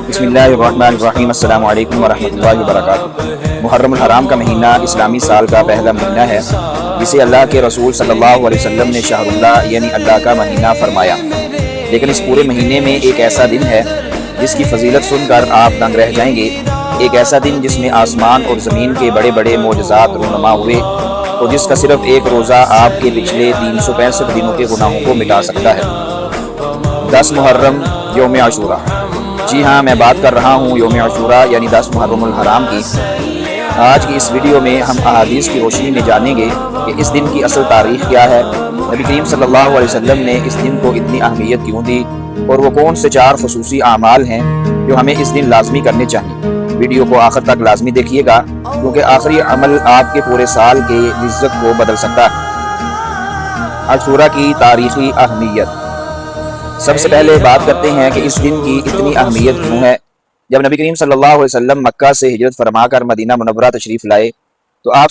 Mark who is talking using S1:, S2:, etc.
S1: بسم اللہ الرحمن الرحیم، السلام علیکم ورحمۃ اللہ وبرکاتہ۔ محرم الحرام کا مہینہ اسلامی سال کا پہلا مہینہ ہے، جسے اللہ کے رسول صلی اللہ علیہ وسلم نے شہر اللہ یعنی اللہ کا مہینہ فرمایا۔ لیکن اس پورے مہینے میں ایک ایسا دن ہے جس کی فضیلت سن کر آپ دنگ رہ جائیں گے، ایک ایسا دن جس میں آسمان اور زمین کے بڑے بڑے معجزات رونما ہوئے، اور جس کا صرف ایک روزہ آپ کے پچھلے 365 دنوں کے گناہوں کو مٹا سکتا ہے۔ 10 محرم یوم عاشورہ۔ جی ہاں، میں بات کر رہا ہوں یوم عاشورہ یعنی 10 محرم الحرام کی۔ آج کی اس ویڈیو میں ہم احادیث کی روشنی میں جانیں گے کہ اس دن کی اصل تاریخ کیا ہے، نبی کریم صلی اللہ علیہ وسلم نے اس دن کو اتنی اہمیت کیوں دی، اور وہ کون سے 4 خصوصی اعمال ہیں جو ہمیں اس دن لازمی کرنے چاہیے۔ ویڈیو کو آخر تک لازمی دیکھیے گا، کیونکہ آخری عمل آپ کے پورے سال کے رزق کو بدل سکتا ہے۔ عاشورہ کی تاریخی اہمیت۔ سب سے پہلے بات کرتے ہیں کہ اس دن کی اتنی اہمیت کیوں ہے۔ جب نبی کریم صلی اللہ علیہ وسلم مکہ سے ہجرت فرما کر مدینہ منورہ تشریف لائے تو آپ